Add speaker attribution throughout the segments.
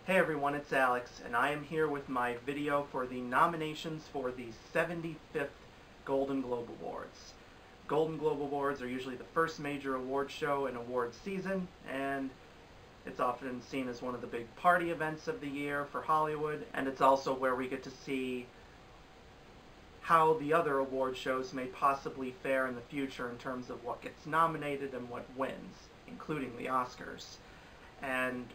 Speaker 1: Hey everyone, it's Alex, and I am here with my video for the nominations for the 75th Golden Globe Awards. Golden Globe Awards are usually the first major award show in award season, and it's often seen as one of the big party events of the year for Hollywood, and it's also where we get to see how the other award shows may possibly fare in the future in terms of what gets nominated and what wins, including the Oscars. And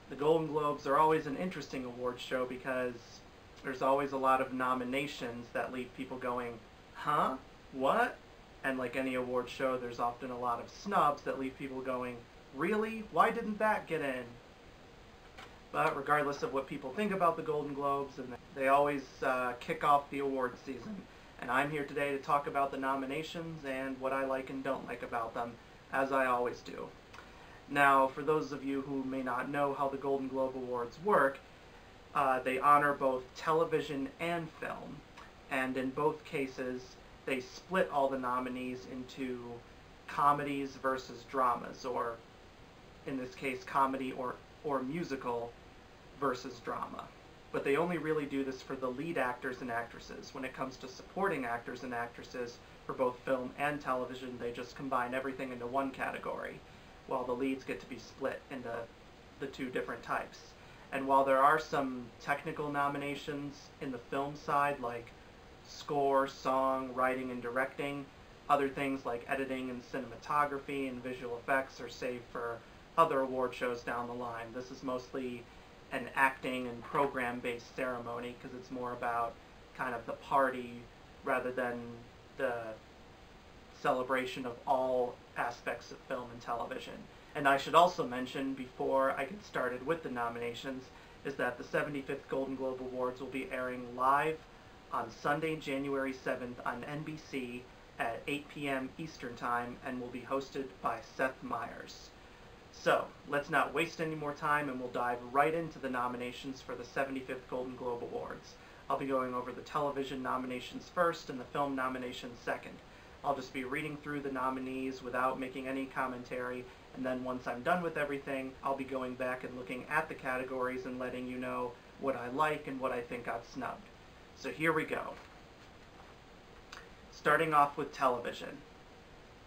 Speaker 1: the Golden Globes are always an interesting award show because there's always a lot of nominations that leave people going, huh? What? And like any award show, there's often a lot of snubs that leave people going, really? Why didn't that get in? But regardless of what people think about the Golden Globes, and they always kick off the award season. And I'm here today to talk about the nominations and what I like and don't like about them, as I always do. Now, for those of you who may not know how the Golden Globe Awards work, they honor both television and film, and in both cases, they split all the nominees into comedies versus dramas, or in this case, comedy or musical versus drama. But they only really do this for the lead actors and actresses. When it comes to supporting actors and actresses for both film and television, they just combine everything into one category, while the leads get to be split into the two different types. And while there are some technical nominations in the film side, like score, song, writing, and directing, other things like editing and cinematography and visual effects are saved for other award shows down the line. This is mostly an acting and program-based ceremony because it's more about kind of the party rather than the celebration of all aspects of film and television. And I should also mention, before I get started with the nominations, is that the 75th Golden Globe Awards will be airing live on Sunday, January 7th on NBC at 8 p.m. Eastern Time and will be hosted by Seth Meyers. So, let's not waste any more time and we'll dive right into the nominations for the 75th Golden Globe Awards. I'll be going over the television nominations first and the film nominations second. I'll just be reading through the nominees without making any commentary, and then once I'm done with everything, I'll be going back and looking at the categories and letting you know what I like and what I think got snubbed. So here we go. Starting off with television.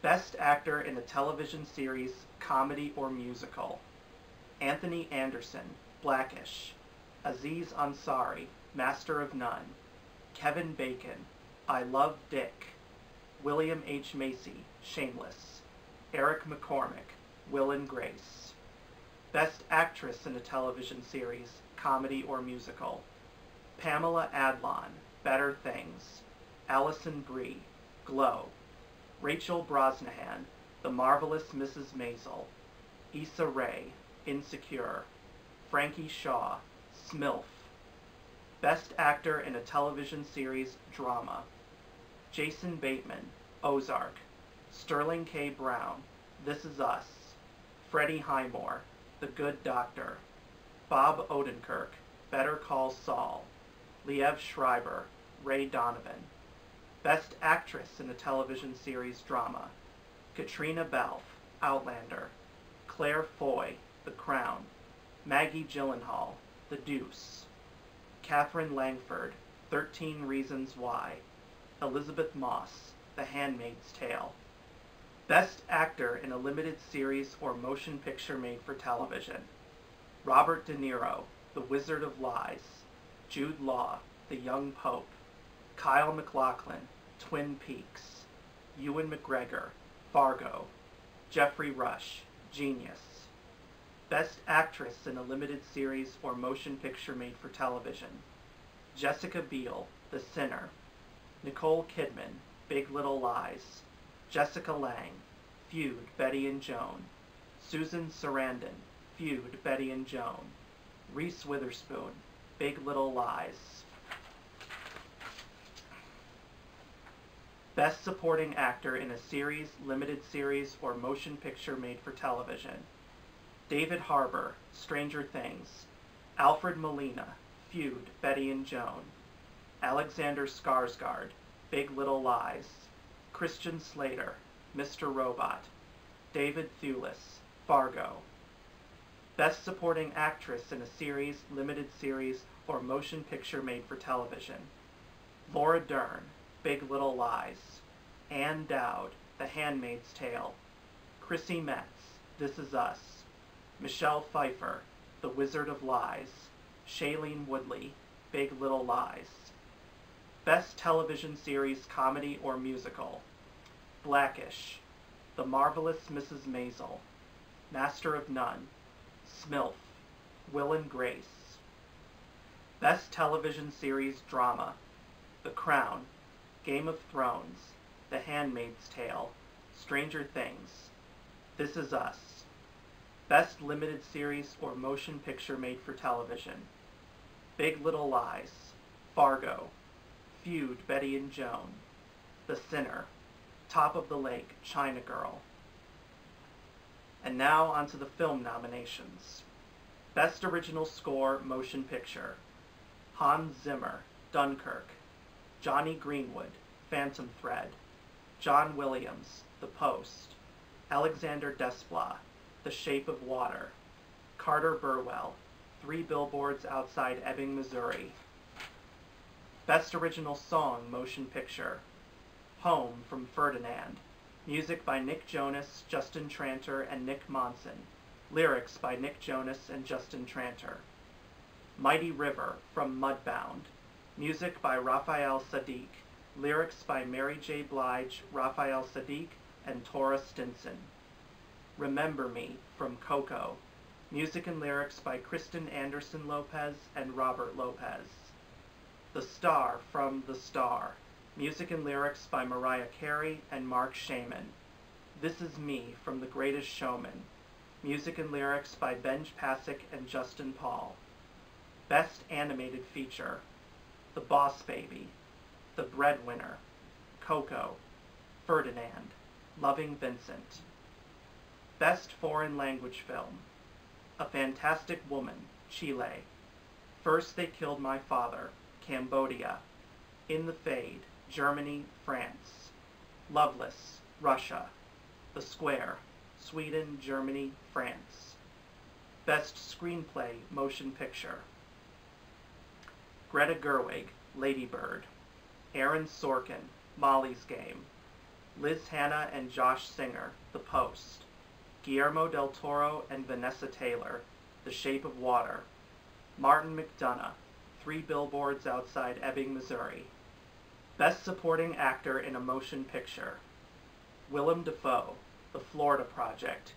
Speaker 1: Best Actor in a Television Series, Comedy or Musical. Anthony Anderson, Blackish. Aziz Ansari, Master of None. Kevin Bacon, I Love Dick. William H. Macy, Shameless. Eric McCormack, Will and Grace. Best Actress in a Television Series, Comedy or Musical. Pamela Adlon, Better Things. Alison Brie, Glow. Rachel Brosnahan, The Marvelous Mrs. Maisel. Issa Rae, Insecure. Frankie Shaw, Smilf. Best Actor in a Television Series, Drama. Jason Bateman, Ozark. Sterling K. Brown, This Is Us. Freddie Highmore, The Good Doctor. Bob Odenkirk, Better Call Saul. Liev Schreiber, Ray Donovan. Best Actress in a Television Series, Drama. Katrina Balfe, Outlander. Claire Foy, The Crown. Maggie Gyllenhaal, The Deuce. Katherine Langford, 13 Reasons Why. Elizabeth Moss, The Handmaid's Tale. Best Actor in a Limited Series or Motion Picture made for television. Robert De Niro, The Wizard of Lies. Jude Law, The Young Pope. Kyle MacLachlan, Twin Peaks. Ewan McGregor, Fargo. Jeffrey Rush, Genius. Best Actress in a Limited Series or Motion Picture made for television. Jessica Biel, The Sinner. Nicole Kidman, Big Little Lies. Jessica Lange, Feud, Betty and Joan. Susan Sarandon, Feud, Betty and Joan. Reese Witherspoon, Big Little Lies. Best Supporting Actor in a Series, Limited Series, or Motion Picture made for television. David Harbour, Stranger Things. Alfred Molina, Feud, Betty and Joan. Alexander Skarsgård, Big Little Lies. Christian Slater, Mr. Robot. David Thewlis, Fargo. Best Supporting Actress in a Series, Limited Series, or Motion Picture Made for Television. Laura Dern, Big Little Lies. Ann Dowd, The Handmaid's Tale. Chrissy Metz, This Is Us. Michelle Pfeiffer, The Wizard of Lies. Shailene Woodley, Big Little Lies. Best Television Series, Comedy or Musical. Blackish, The Marvelous Mrs. Maisel. Master of None. Smilf, Will and Grace. Best Television Series, Drama. The Crown, Game of Thrones, The Handmaid's Tale, Stranger Things, This Is Us. Best Limited Series or Motion Picture Made for Television. Big Little Lies, Fargo, Feud, Betty and Joan, The Sinner, Top of the Lake, China Girl. And now onto the film nominations. Best Original Score, Motion Picture. Hans Zimmer, Dunkirk. Johnny Greenwood, Phantom Thread. John Williams, The Post. Alexander Desplat, The Shape of Water. Carter Burwell, 3 Billboards Outside Ebbing, Missouri. Best Original Song, Motion Picture. Home from Ferdinand. Music by Nick Jonas, Justin Tranter, and Nick Monson. Lyrics by Nick Jonas and Justin Tranter. Mighty River from Mudbound. Music by Raphael Saadiq. Lyrics by Mary J. Blige, Raphael Saadiq, and Tora Stinson. Remember Me from Coco. Music and lyrics by Kristen Anderson Lopez and Robert Lopez. The Star from The Star. Music and lyrics by Mariah Carey and Mark Shaman. This Is Me from The Greatest Showman. Music and lyrics by Benj Pasek and Justin Paul. Best Animated Feature. The Boss Baby. The Breadwinner. Coco. Ferdinand. Loving Vincent. Best Foreign Language Film. A Fantastic Woman, Chile. First They Killed My Father, Cambodia. In the Fade, Germany, France. Loveless, Russia. The Square, Sweden, Germany, France. Best Screenplay, Motion Picture. Greta Gerwig, Lady Bird. Aaron Sorkin, Molly's Game. Liz Hanna and Josh Singer, The Post. Guillermo del Toro and Vanessa Taylor, The Shape of Water. Martin McDonagh, 3 Billboards Outside Ebbing, Missouri. Best Supporting Actor in a Motion Picture. Willem Dafoe, The Florida Project.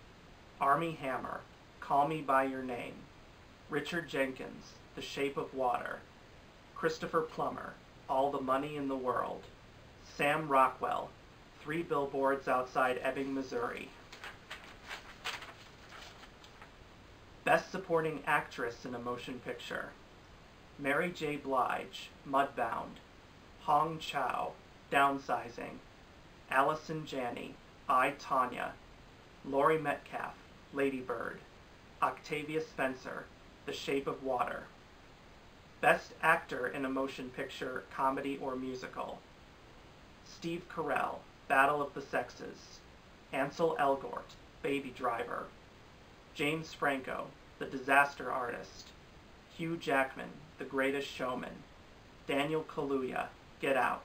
Speaker 1: Armie Hammer, Call Me By Your Name. Richard Jenkins, The Shape of Water. Christopher Plummer, All the Money in the World. Sam Rockwell, 3 Billboards Outside Ebbing, Missouri. Best Supporting Actress in a Motion Picture. Mary J. Blige, Mudbound. Hong Chow, Downsizing. Allison Janney, I, Tonya. Laurie Metcalf, Lady Bird. Octavia Spencer, The Shape of Water. Best Actor in a Motion Picture, Comedy or Musical. Steve Carell, Battle of the Sexes. Ansel Elgort, Baby Driver. James Franco, The Disaster Artist. Hugh Jackman, The Greatest Showman. Daniel Kaluuya, Get Out.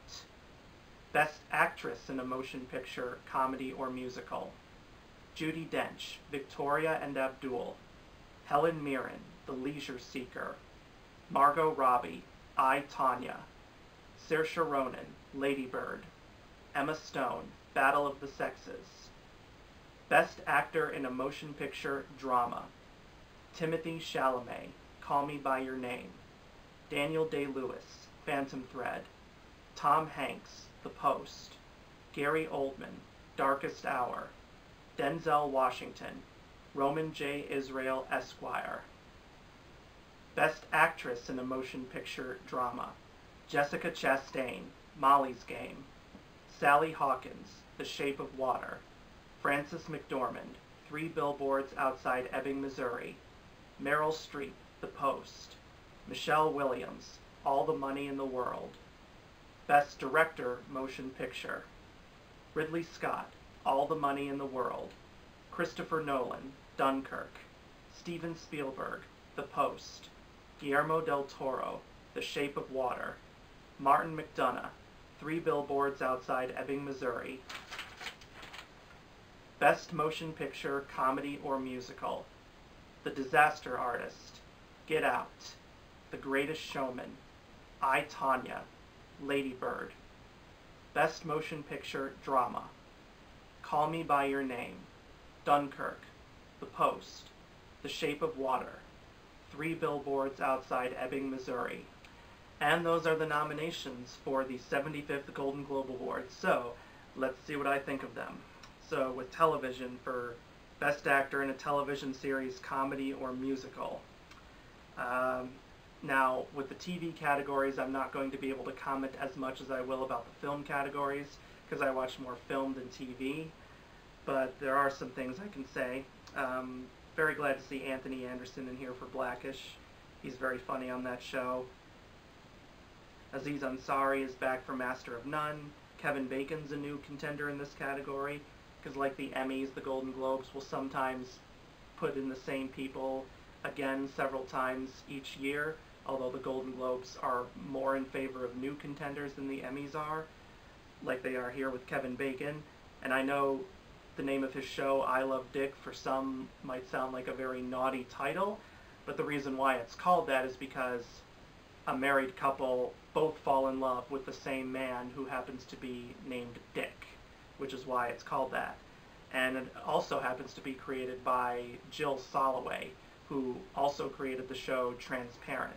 Speaker 1: Best Actress in a Motion Picture, Comedy or Musical. Judi Dench, Victoria and Abdul. Helen Mirren, The Leisure Seeker. Margot Robbie, I, Tonya. Saoirse Ronan, Lady Bird. Emma Stone, Battle of the Sexes. Best Actor in a Motion Picture, Drama. Timothée Chalamet, Call Me By Your Name. Daniel Day-Lewis, Phantom Thread. Tom Hanks, The Post. Gary Oldman, Darkest Hour. Denzel Washington, Roman J. Israel, Esquire. Best Actress in a Motion Picture, Drama. Jessica Chastain, Molly's Game. Sally Hawkins, The Shape of Water. Frances McDormand, 3 Billboards Outside Ebbing, Missouri. Meryl Streep, The Post. Michelle Williams, All the Money in the World. Best Director, Motion Picture. Ridley Scott, All the Money in the World. Christopher Nolan, Dunkirk. Steven Spielberg, The Post. Guillermo del Toro, The Shape of Water. Martin McDonagh, 3 Billboards Outside Ebbing, Missouri. Best Motion Picture, Comedy or Musical. The Disaster Artist, Get Out. The Greatest Showman, I, Tonya, Lady Bird. Best Motion Picture, Drama. Call Me by Your Name, Dunkirk, The Post, The Shape of Water, 3 Billboards Outside Ebbing, Missouri. And those are the nominations for the 75th Golden Globe Awards. So, let's see what I think of them. So, with television, for Best Actor in a Television Series, Comedy or Musical. Now, with the TV categories, I'm not going to be able to comment as much as I will about the film categories, because I watch more film than TV, but there are some things I can say. Very glad to see Anthony Anderson in here for Blackish. He's very funny on that show. Aziz Ansari is back for Master of None. Kevin Bacon's a new contender in this category, because like the Emmys, the Golden Globes will sometimes put in the same people again several times each year, although the Golden Globes are more in favor of new contenders than the Emmys are, like they are here with Kevin Bacon. And I know the name of his show, I Love Dick, for some might sound like a very naughty title, but the reason why it's called that is because a married couple both fall in love with the same man who happens to be named Dick, which is why it's called that. And it also happens to be created by Jill Soloway, who also created the show Transparent.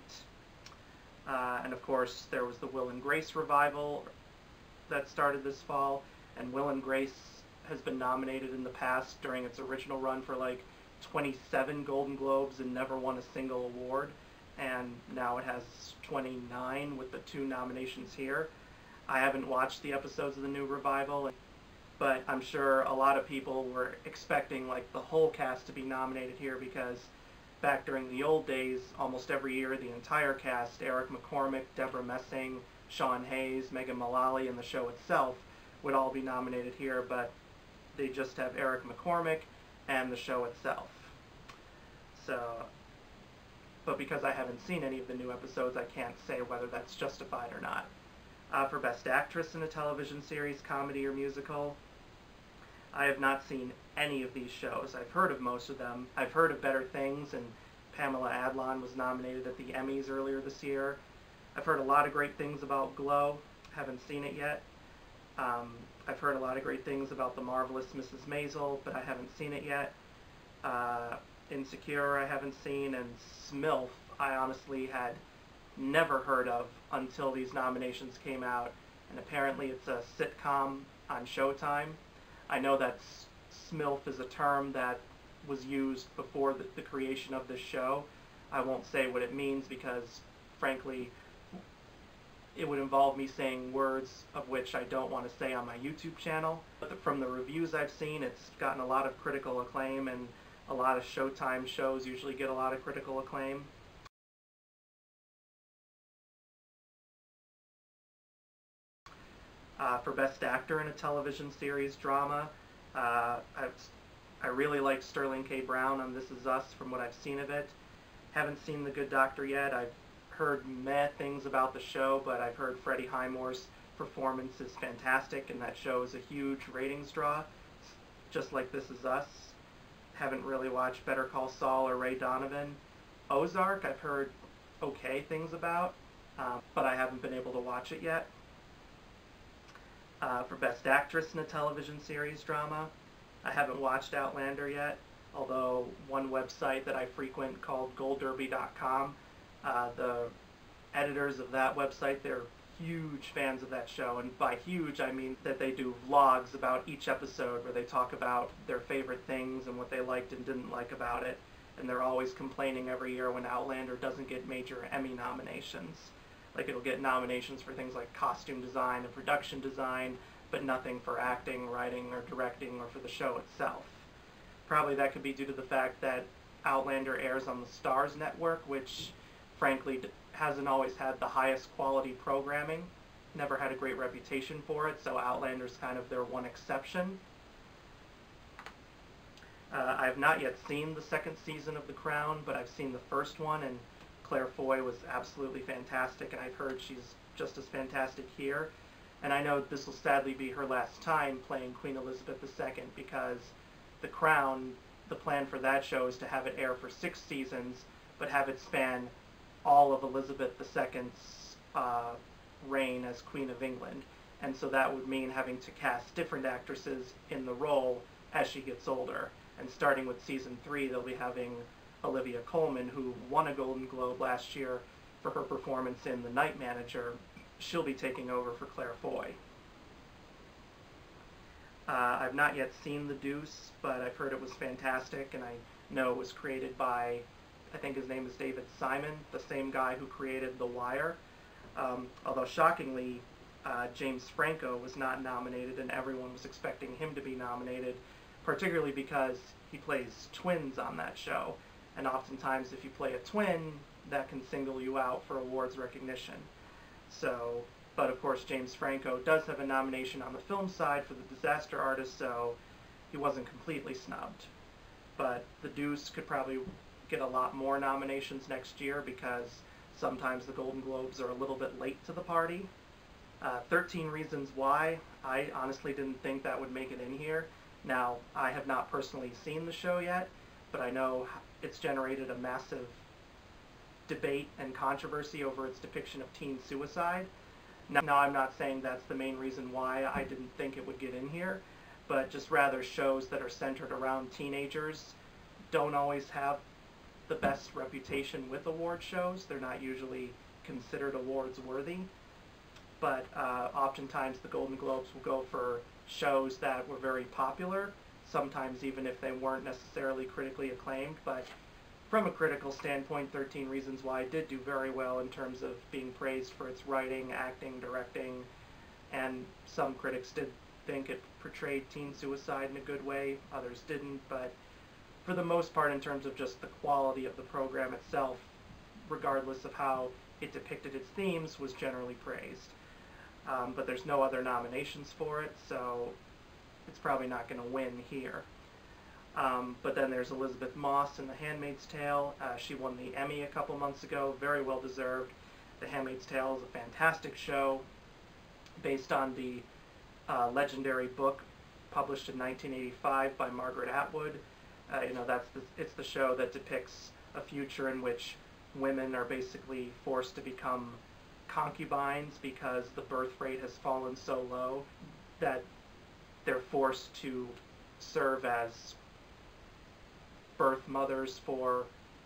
Speaker 1: And of course, there was the Will and Grace revival that started this fall, and Will and Grace has been nominated in the past during its original run for like 27 Golden Globes and never won a single award, and now it has 29 with the 2 nominations here. I haven't watched the episodes of the new revival, but I'm sure a lot of people were expecting like the whole cast to be nominated here, because back during the old days, almost every year, the entire cast, Eric McCormack, Deborah Messing, Sean Hayes, Megan Mullally, and the show itself would all be nominated here, but they just have Eric McCormack and the show itself. So, but because I haven't seen any of the new episodes, I can't say whether that's justified or not. For Best Actress in a Television Series, Comedy or Musical, I have not seen any of these shows. I've heard of most of them. I've heard of Better Things, and Pamela Adlon was nominated at the Emmys earlier this year. I've heard a lot of great things about Glow. Haven't seen it yet. I've heard a lot of great things about The Marvelous Mrs. Maisel, but I haven't seen it yet. Insecure I haven't seen, and Smilf I honestly had never heard of until these nominations came out, and apparently it's a sitcom on Showtime. I know that Smilf is a term that was used before the creation of this show. I won't say what it means because, frankly, it would involve me saying words of which I don't want to say on my YouTube channel. But from the reviews I've seen, it's gotten a lot of critical acclaim, and a lot of Showtime shows usually get a lot of critical acclaim. For Best Actor in a Television Series, Drama, I really like Sterling K. Brown on This Is Us from what I've seen of it. Haven't seen The Good Doctor yet. I've heard meh things about the show, but I've heard Freddie Highmore's performance is fantastic, and that show is a huge ratings draw, just like This Is Us. Haven't really watched Better Call Saul or Ray Donovan. Ozark, I've heard okay things about, but I haven't been able to watch it yet. For Best Actress in a Television Series, Drama, I haven't watched Outlander yet, although one website that I frequent called GoldDerby.com, the editors of that website, they're huge fans of that show, and by huge I mean that they do vlogs about each episode where they talk about their favorite things and what they liked and didn't like about it, and they're always complaining every year when Outlander doesn't get major Emmy nominations. Like, it'll get nominations for things like costume design and production design, but nothing for acting, writing, or directing, or for the show itself. Probably that could be due to the fact that Outlander airs on the Starz network, which frankly hasn't always had the highest quality programming, never had a great reputation for it, so Outlander's kind of their one exception. I have not yet seen the second season of The Crown, but I've seen the first one, and Claire Foy was absolutely fantastic, and I've heard she's just as fantastic here. And I know this will sadly be her last time playing Queen Elizabeth II, because The Crown, the plan for that show is to have it air for 6 seasons, but have it span all of Elizabeth II's reign as Queen of England. And so that would mean having to cast different actresses in the role as she gets older. And starting with season 3, they'll be having Olivia Colman, who won a Golden Globe last year for her performance in The Night Manager. She'll be taking over for Claire Foy. I've not yet seen The Deuce, but I've heard it was fantastic, and I know it was created by, I think his name is David Simon, the same guy who created The Wire. Although shockingly, James Franco was not nominated, and everyone was expecting him to be nominated, particularly because he plays twins on that show. And oftentimes if you play a twin, that can single you out for awards recognition. So, but of course James Franco does have a nomination on the film side for The Disaster Artist, so he wasn't completely snubbed. But The Deuce could probably get a lot more nominations next year, because sometimes the Golden Globes are a little bit late to the party. 13 Reasons Why, I honestly didn't think that would make it in here. Now, I have not personally seen the show yet, but I know it's generated a massive debate and controversy over its depiction of teen suicide. Now, I'm not saying that's the main reason why I didn't think it would get in here, but just rather shows that are centered around teenagers don't always have the best reputation with award shows. They're not usually considered awards worthy. But oftentimes the Golden Globes will go for shows that were very popular, sometimes even if they weren't necessarily critically acclaimed. But from a critical standpoint, 13 Reasons Why did do very well in terms of being praised for its writing, acting, directing, and some critics did think it portrayed teen suicide in a good way, others didn't. But for the most part, in terms of just the quality of the program itself, regardless of how it depicted its themes, was generally praised. But there's no other nominations for it, so it's probably not going to win here. But then there's Elizabeth Moss in The Handmaid's Tale. She won the Emmy a couple months ago, very well deserved. The Handmaid's Tale is a fantastic show based on the legendary book published in 1985 by Margaret Atwood. It's the show that depicts a future in which women are basically forced to become concubines because the birth rate has fallen so low that they're forced to serve as birth mothers for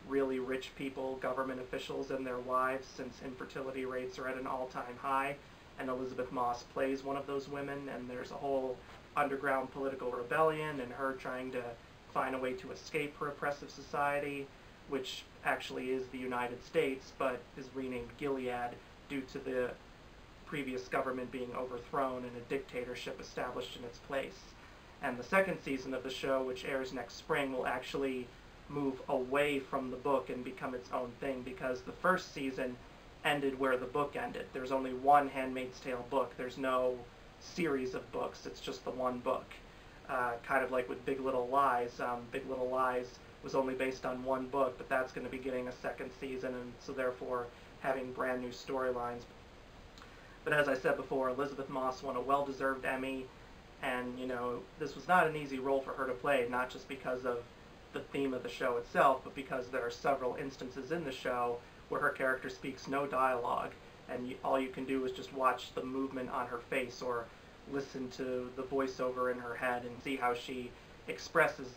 Speaker 1: really rich people, government officials, and their wives, since infertility rates are at an all-time high. And Elizabeth Moss plays one of those women, and there's a whole underground political rebellion and her trying to find a way to escape her oppressive society, which actually is the United States, but is renamed Gilead due to the previous government being overthrown and a dictatorship established in its place. And the second season of the show, which airs next spring, will actually move away from the book and become its own thing, because the first season ended where the book ended. There's only one Handmaid's Tale book. There's no series of books. It's just the one book. Kind of like with Big Little Lies. Big Little Lies was only based on one book, but that's going to be getting a second season, and so therefore having brand new storylines. But as I said before, Elizabeth Moss won a well-deserved Emmy, and this was not an easy role for her to play, not just because of the theme of the show itself, but because there are several instances in the show where her character speaks no dialogue, and all you can do is just watch the movement on her face or listen to the voiceover in her head and see how she expresses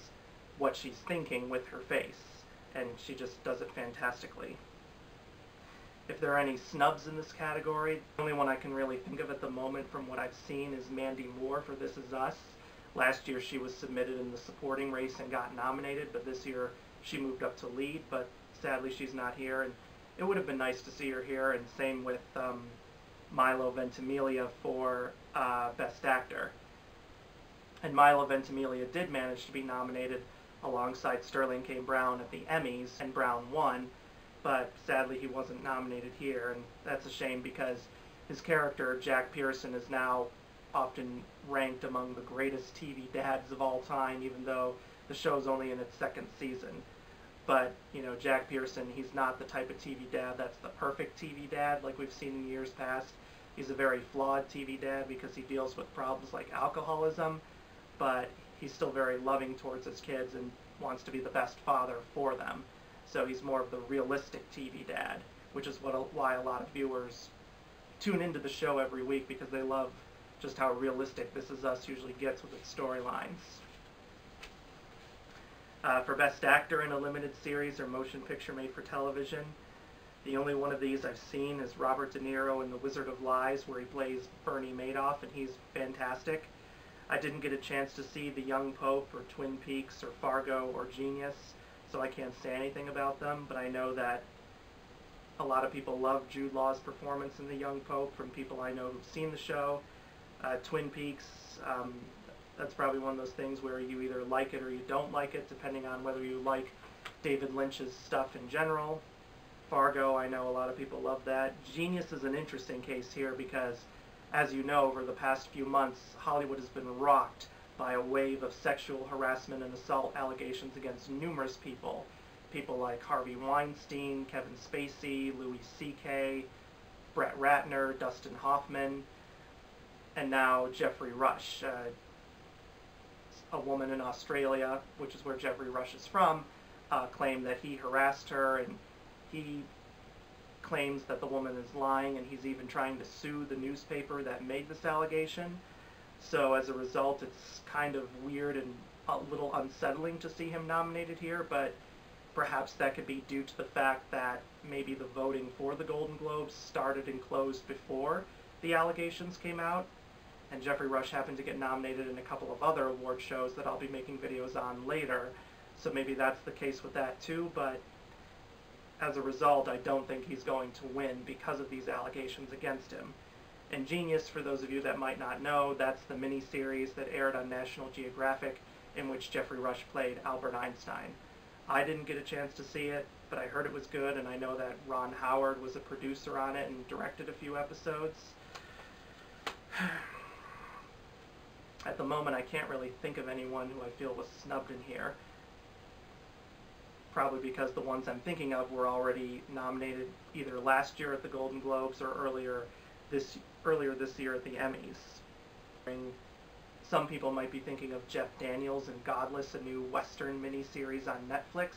Speaker 1: what she's thinking with her face, and she just does it fantastically. If there are any snubs in this category, the only one I can really think of at the moment from what I've seen is Mandy Moore for This Is Us. Last year she was submitted in the supporting race and got nominated, but this year she moved up to lead, but sadly she's not here, and it would have been nice to see her here, and same with Milo Ventimiglia for Best Actor. And Milo Ventimiglia did manage to be nominated alongside Sterling K. Brown at the Emmys, and Brown won, but sadly he wasn't nominated here, and that's a shame because his character, Jack Pearson, is now often ranked among the greatest TV dads of all time, even though the show's only in its second season. But, you know, Jack Pearson, he's not the type of TV dad that's the perfect TV dad like we've seen in years past. He's a very flawed TV dad because he deals with problems like alcoholism, but he's still very loving towards his kids and wants to be the best father for them. So he's more of the realistic TV dad, which is why a lot of viewers tune into the show every week, because they love just how realistic This Is Us usually gets with its storylines. For Best Actor in a Limited Series or Motion Picture Made for Television, the only one of these I've seen is Robert De Niro in The Wizard of Lies, where he plays Bernie Madoff, and he's fantastic. I didn't get a chance to see The Young Pope or Twin Peaks or Fargo or Genius, so I can't say anything about them, but I know that a lot of people love Jude Law's performance in The Young Pope from people I know who've seen the show. Twin Peaks, that's probably one of those things where you either like it or you don't like it, depending on whether you like David Lynch's stuff in general. Fargo, I know a lot of people love that. Genius is an interesting case here because, as you know, over the past few months, Hollywood has been rocked by a wave of sexual harassment and assault allegations against numerous people. People like Harvey Weinstein, Kevin Spacey, Louis C.K., Brett Ratner, Dustin Hoffman, and now Geoffrey Rush. A woman in Australia, which is where Geoffrey Rush is from, claimed that he harassed her, and he claims that the woman is lying, and he's even trying to sue the newspaper that made this allegation. So as a result, it's kind of weird and a little unsettling to see him nominated here, but perhaps that could be due to the fact that maybe the voting for the Golden Globes started and closed before the allegations came out, and Geoffrey Rush happened to get nominated in a couple of other award shows that I'll be making videos on later, so maybe that's the case with that too, but as a result, I don't think he's going to win because of these allegations against him. And Genius, for those of you that might not know, that's the miniseries that aired on National Geographic in which Geoffrey Rush played Albert Einstein. I didn't get a chance to see it, but I heard it was good, and I know that Ron Howard was a producer on it and directed a few episodes. At the moment, I can't really think of anyone who I feel was snubbed in here. Probably because the ones I'm thinking of were already nominated either last year at the Golden Globes or earlier this year at the Emmys. Some people might be thinking of Jeff Daniels in Godless, a new Western miniseries on Netflix,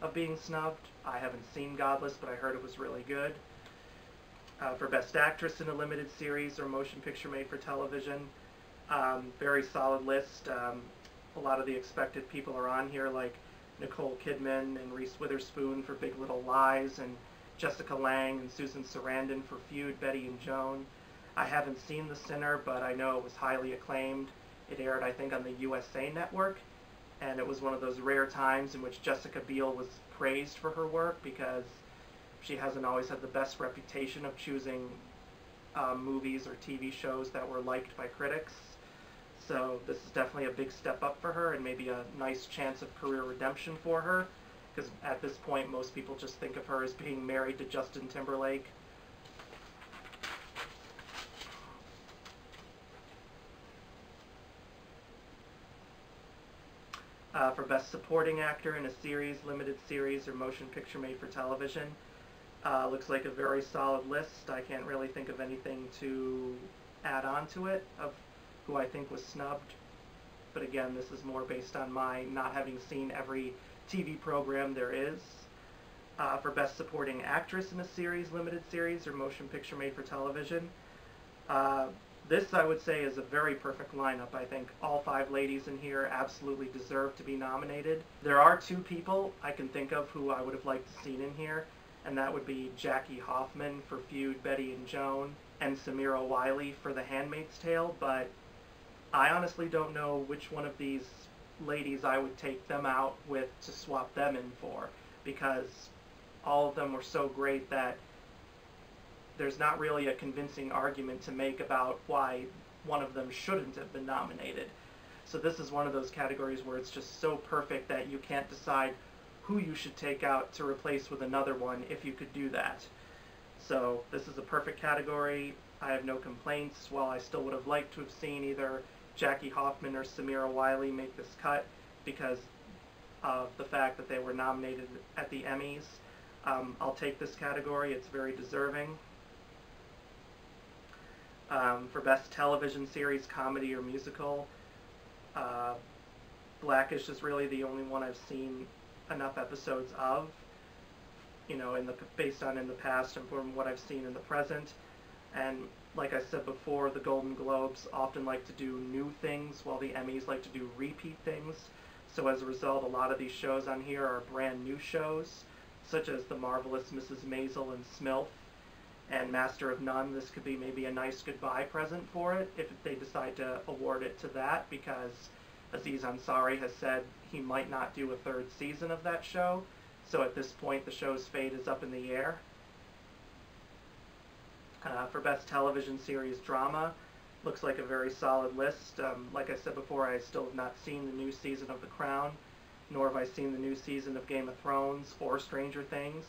Speaker 1: of being snubbed. I haven't seen Godless, but I heard it was really good. For Best Actress in a Limited Series or Motion Picture Made for Television, very solid list. A lot of the expected people are on here, like Nicole Kidman and Reese Witherspoon for Big Little Lies, and Jessica Lange and Susan Sarandon for Feud, Betty and Joan. I haven't seen The Sinner, but I know it was highly acclaimed. It aired, I think, on the USA Network, and it was one of those rare times in which Jessica Biel was praised for her work, because she hasn't always had the best reputation of choosing movies or TV shows that were liked by critics. So this is definitely a big step up for her, and maybe a nice chance of career redemption for her, because at this point most people just think of her as being married to Justin Timberlake. For Best Supporting Actor in a Series, Limited Series, or Motion Picture Made for Television, looks like a very solid list. I can't really think of anything to add on to it of who I think was snubbed, but again, this is more based on my not having seen every TV program there is. For Best Supporting Actress in a Series, Limited Series, or Motion Picture Made for Television, this, I would say, is a very perfect lineup. I think all 5 ladies in here absolutely deserve to be nominated. There are 2 people I can think of who I would have liked to see in here, and that would be Jackie Hoffman for Feud, Betty and Joan, and Samira Wiley for The Handmaid's Tale, but I honestly don't know which one of these ladies I would take them out with to swap them in for, because all of them were so great that there's not really a convincing argument to make about why one of them shouldn't have been nominated. So this is one of those categories where it's just so perfect that you can't decide who you should take out to replace with another one if you could do that. So this is a perfect category. I have no complaints. While I still would have liked to have seen either Jackie Hoffman or Samira Wiley make this cut, because of the fact that they were nominated at the Emmys. I'll take this category. It's very deserving. For Best Television Series, Comedy or Musical, Blackish is really the only one I've seen enough episodes of, you know, based on in the past and from what I've seen in the present. And like I said before, the Golden Globes often like to do new things, while the Emmys like to do repeat things. So as a result, a lot of these shows on here are brand new shows, such as The Marvelous Mrs. Maisel and Smilf, and Master of None. This could be maybe a nice goodbye present for it if they decide to award it to that, because Aziz Ansari has said he might not do a third season of that show. So at this point, the show's fate is up in the air. For Best Television Series Drama, looks like a very solid list. Like I said before, I still have not seen the new season of The Crown, nor have I seen the new season of Game of Thrones or Stranger Things.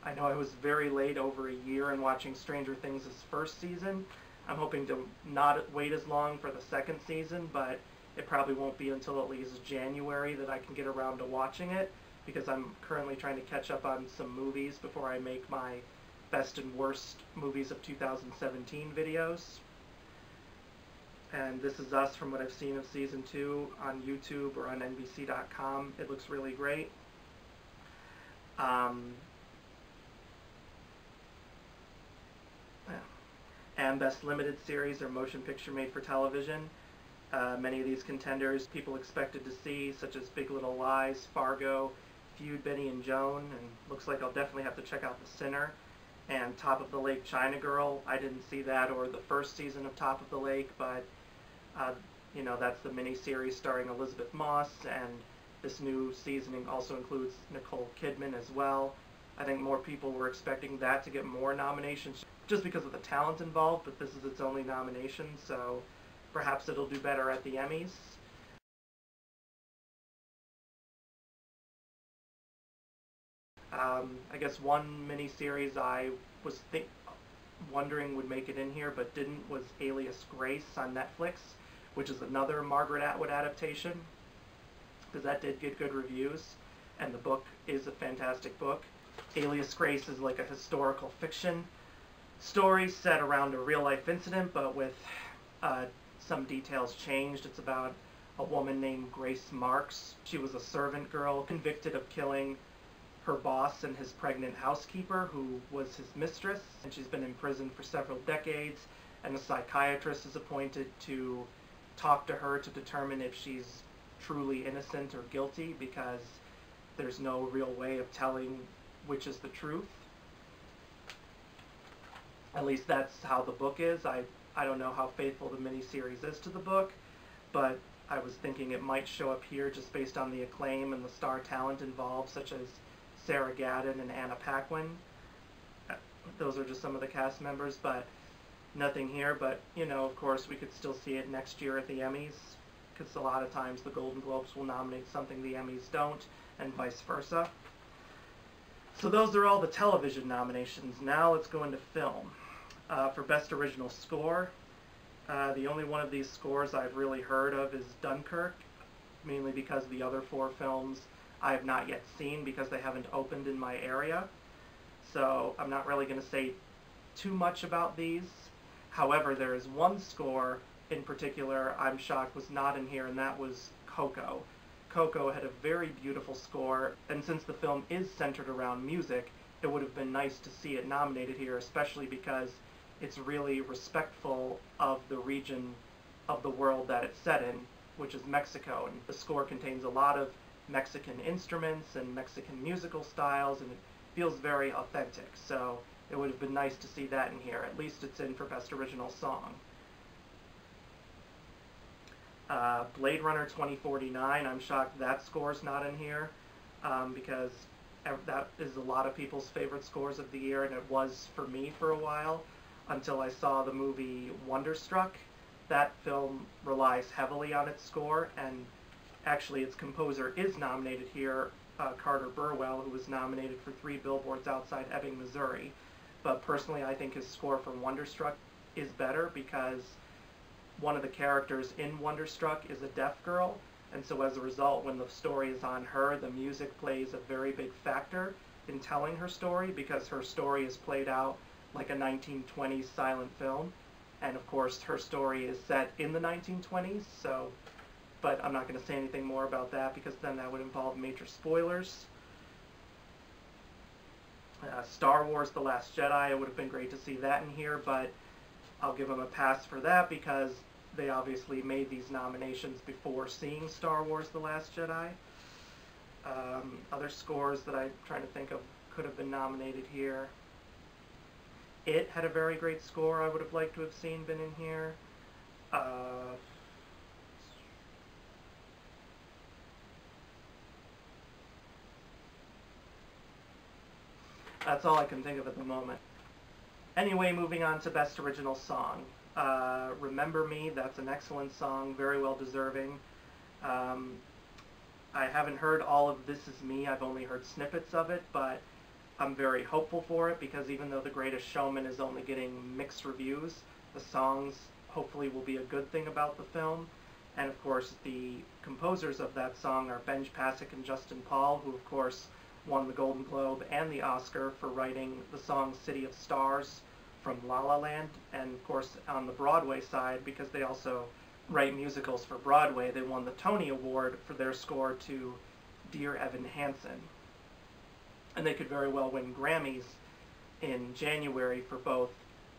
Speaker 1: I know I was very late, over a year, in watching Stranger Things' first season. I'm hoping to not wait as long for the second season, but it probably won't be until at least January that I can get around to watching it, because I'm currently trying to catch up on some movies before I make my best and worst movies of 2017 videos. And This Is Us, from what I've seen of Season 2 on YouTube or on NBC.com, it looks really great. And Best Limited Series or Motion Picture Made for Television. Many of these contenders people expected to see, such as Big Little Lies, Fargo, Feud, Benny and Joan, and looks like I'll definitely have to check out The Sinner. And Top of the Lake, China Girl. I didn't see that or the first season of Top of the Lake, but you know, that's the miniseries starring Elizabeth Moss, and this new seasoning also includes Nicole Kidman as well. I think more people were expecting that to get more nominations just because of the talent involved, but this is its only nomination, so perhaps it'll do better at the Emmys. I guess one miniseries I was wondering would make it in here but didn't was Alias Grace on Netflix, which is another Margaret Atwood adaptation, because that did get good reviews, and the book is a fantastic book. Alias Grace is like a historical fiction story set around a real-life incident, but with some details changed. It's about a woman named Grace Marks. She was a servant girl convicted of killing her boss and his pregnant housekeeper, who was his mistress, and she's been in prison for several decades, and a psychiatrist is appointed to talk to her to determine if she's truly innocent or guilty, because there's no real way of telling which is the truth. At least that's how the book is. I don't know how faithful the miniseries is to the book, but I was thinking it might show up here just based on the acclaim and the star talent involved, such as Sarah Gadon and Anna Paquin. Those are just some of the cast members, but nothing here. But, you know, of course, we could still see it next year at the Emmys, because a lot of times the Golden Globes will nominate something the Emmys don't, and vice versa. So those are all the television nominations. Now let's go into film. For Best Original Score, the only one of these scores I've really heard of is Dunkirk, mainly because the other four films I have not yet seen because they haven't opened in my area. So I'm not really going to say too much about these. However, there is one score in particular I'm shocked was not in here, and that was Coco. Coco had a very beautiful score, and since the film is centered around music, it would have been nice to see it nominated here, especially because it's really respectful of the region of the world that it's set in, which is Mexico. And the score contains a lot of Mexican instruments and Mexican musical styles, and it feels very authentic. So it would have been nice to see that in here. At least it's in for Best Original Song. Blade Runner 2049, I'm shocked that score's not in here, because that is a lot of people's favorite scores of the year, and it was for me for a while, until I saw the movie Wonderstruck. That film relies heavily on its score, and actually its composer is nominated here, Carter Burwell, who was nominated for 3 Billboards Outside Ebbing, Missouri. But personally, I think his score for Wonderstruck is better, because one of the characters in Wonderstruck is a deaf girl, And so as a result, when the story is on her, the music plays a very big factor in telling her story, because her story is played out like a 1920s silent film. And of course, her story is set in the 1920s, so, but I'm not going to say anything more about that because then that would involve major spoilers. Star Wars: The Last Jedi, it would have been great to see that in here, but I'll give them a pass for that because they obviously made these nominations before seeing Star Wars: The Last Jedi. Other scores that I'm trying to think of could have been nominated here. It had a very great score I would have liked to have seen been in here. That's all I can think of at the moment. Anyway, moving on to Best Original Song. Remember Me, that's an excellent song, very well deserving. I haven't heard all of This Is Me, I've only heard snippets of it, but I'm very hopeful for it because even though The Greatest Showman is only getting mixed reviews, the songs hopefully will be a good thing about the film. And of course, the composers of that song are Benj Pasek and Justin Paul, who of course won the Golden Globe and the Oscar for writing the song City of Stars from La La Land. And of course, on the Broadway side, because they also write musicals for Broadway, they won the Tony Award for their score to Dear Evan Hansen. And they could very well win Grammys in January for both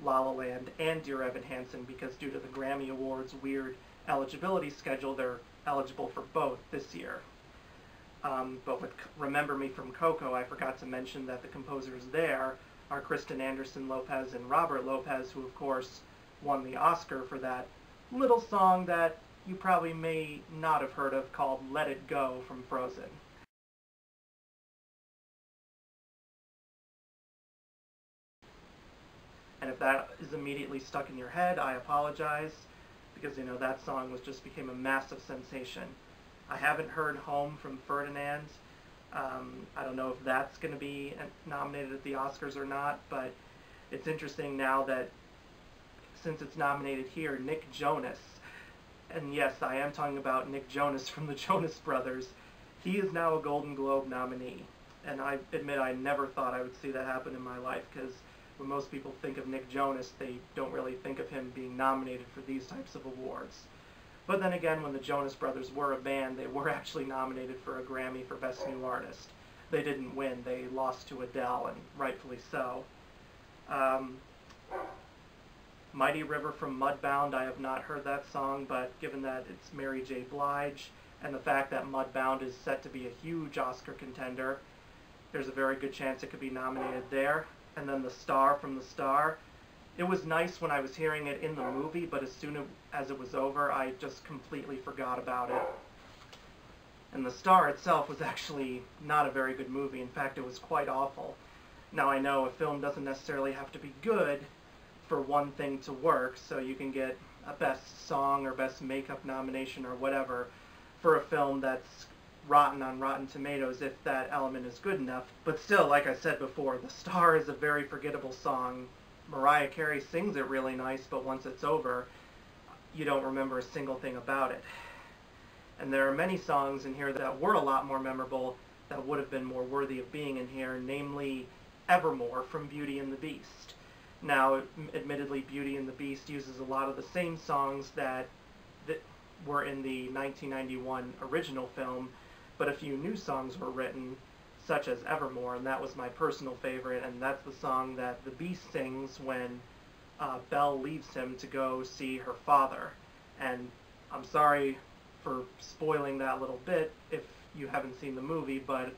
Speaker 1: La La Land and Dear Evan Hansen, because due to the Grammy Awards' weird eligibility schedule, they're eligible for both this year. But with Remember Me from Coco, I forgot to mention that the composers there are Kristen Anderson Lopez and Robert Lopez, who of course won the Oscar for that little song that you probably may not have heard of called Let It Go from Frozen. And if that is immediately stuck in your head, I apologize, because, you know, that song became a massive sensation. I haven't heard Home from Ferdinand. I don't know if that's going to be nominated at the Oscars or not, but it's interesting now that since it's nominated here, Nick Jonas, and yes, I am talking about Nick Jonas from the Jonas Brothers, he is now a Golden Globe nominee. And I admit I never thought I would see that happen in my life, because when most people think of Nick Jonas, they don't really think of him being nominated for these types of awards. But then again, when the Jonas Brothers were a band, they were actually nominated for a Grammy for Best New Artist. They didn't win. They lost to Adele, and rightfully so. Mighty River from Mudbound, I have not heard that song, but given that it's Mary J. Blige, and the fact that Mudbound is set to be a huge Oscar contender, there's a very good chance it could be nominated there. And then The Star from The Star. It was nice when I was hearing it in the movie, but as soon as it was over, I just completely forgot about it. And The Star itself was actually not a very good movie. In fact, it was quite awful. Now, I know a film doesn't necessarily have to be good for one thing to work, so you can get a Best Song or Best Makeup nomination or whatever for a film that's rotten on Rotten Tomatoes if that element is good enough. But still, like I said before, The Star is a very forgettable song. Mariah Carey sings it really nice, but once it's over, you don't remember a single thing about it. And there are many songs in here that were a lot more memorable that would have been more worthy of being in here, namely Evermore from Beauty and the Beast. Now, admittedly, Beauty and the Beast uses a lot of the same songs that were in the 1991 original film, but a few new songs were written, such as Evermore, and that was my personal favorite, and that's the song that the Beast sings when Belle leaves him to go see her father. And I'm sorry for spoiling that little bit if you haven't seen the movie, but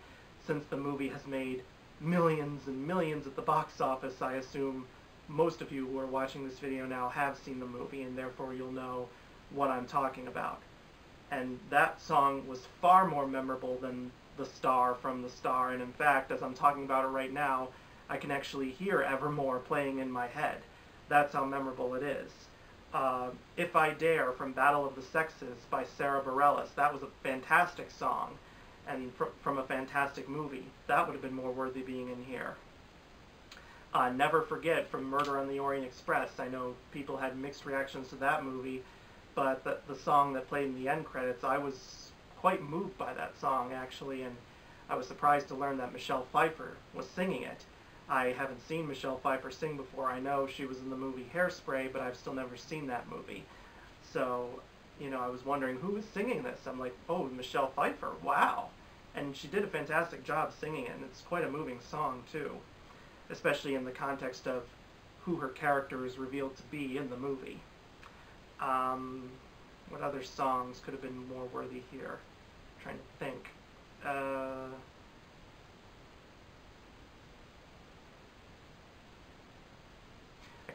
Speaker 1: since the movie has made millions and millions at the box office, I assume most of you who are watching this video now have seen the movie, and therefore you'll know what I'm talking about. And that song was far more memorable than The Star from The Star, and in fact, as I'm talking about it right now, I can actually hear Evermore playing in my head. That's how memorable it is. If I Dare from Battle of the Sexes by Sarah Bareilles, that was a fantastic song, and from a fantastic movie. That would have been more worthy being in here. Never Forget from Murder on the Orient Express. I know people had mixed reactions to that movie, but the song that played in the end credits, I was quite moved by that song, actually, and I was surprised to learn that Michelle Pfeiffer was singing it. I haven't seen Michelle Pfeiffer sing before. I know she was in the movie Hairspray, but I've still never seen that movie. So, you know, I was wondering who was singing this. I'm like, oh, Michelle Pfeiffer, wow. And she did a fantastic job singing it, and it's quite a moving song, too, especially in the context of who her character is revealed to be in the movie. What other songs could have been more worthy here? I'm trying to think. I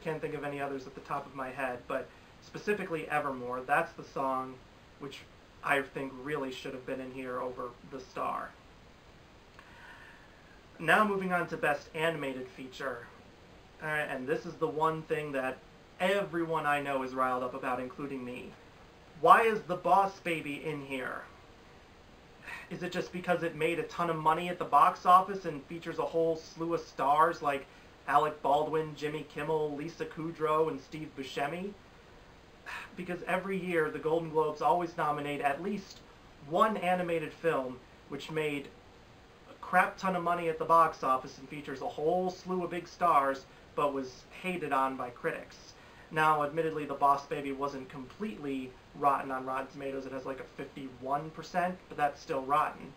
Speaker 1: can't think of any others at the top of my head, but specifically Evermore, that's the song which I think really should have been in here over The Star. Now moving on to Best Animated Feature. Alright, and this is the one thing that everyone I know is riled up about, including me. Why is The Boss Baby in here? Is it just because it made a ton of money at the box office and features a whole slew of stars like Alec Baldwin, Jimmy Kimmel, Lisa Kudrow, and Steve Buscemi? Because every year the Golden Globes always nominate at least one animated film which made a crap ton of money at the box office and features a whole slew of big stars but was hated on by critics. Now, admittedly, The Boss Baby wasn't completely rotten on Rotten Tomatoes. It has like a 51%, but that's still rotten.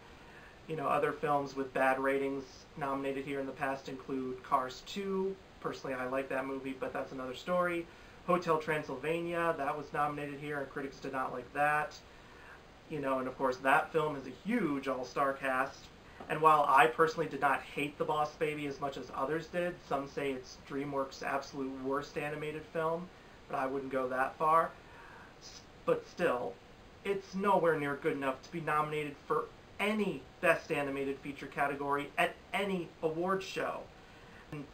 Speaker 1: You know, other films with bad ratings nominated here in the past include Cars 2. Personally, I like that movie, but that's another story. Hotel Transylvania, that was nominated here, and critics did not like that. You know, and of course, that film is a huge all-star cast. And while I personally did not hate The Boss Baby as much as others did, some say it's DreamWorks' absolute worst animated film, but I wouldn't go that far. But still, it's nowhere near good enough to be nominated for any Best Animated Feature category at any award show. And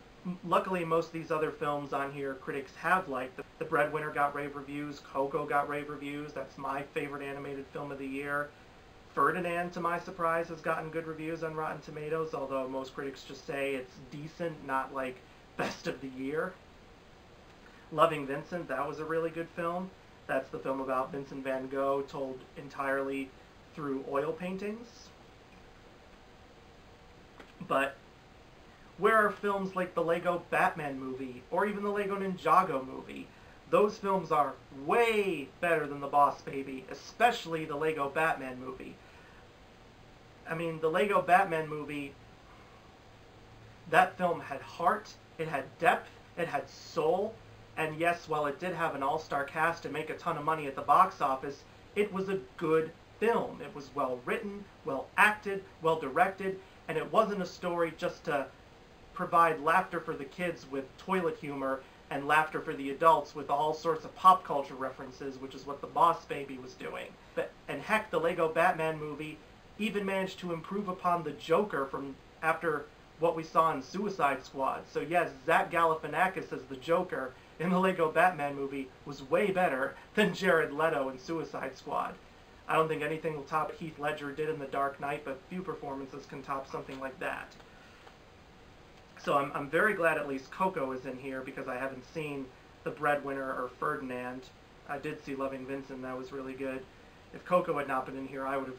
Speaker 1: luckily, most of these other films on here critics have liked. The Breadwinner got rave reviews, Coco got rave reviews, that's my favorite animated film of the year. Ferdinand, to my surprise, has gotten good reviews on Rotten Tomatoes, although most critics just say it's decent, not like best of the year. Loving Vincent, that was a really good film. That's the film about Vincent van Gogh told entirely through oil paintings. But where are films like the Lego Batman movie or even the Lego Ninjago movie? Those films are way better than The Boss Baby, especially the Lego Batman movie. I mean, the Lego Batman movie, that film had heart, it had depth, it had soul, and yes, while it did have an all-star cast and make a ton of money at the box office, it was a good film. It was well written, well acted, well directed, and it wasn't a story just to provide laughter for the kids with toilet humor and laughter for the adults with all sorts of pop culture references, which is what The Boss Baby was doing. And heck, the Lego Batman movie even managed to improve upon the Joker from after what we saw in Suicide Squad. So yes, Zach Galifianakis as the Joker in the Lego Batman movie was way better than Jared Leto in Suicide Squad. I don't think anything will top what Heath Ledger did in The Dark Knight, but few performances can top something like that. So I'm very glad at least Coco is in here because I haven't seen The Breadwinner or Ferdinand. I did see Loving Vincent, that was really good. If Coco had not been in here, I would have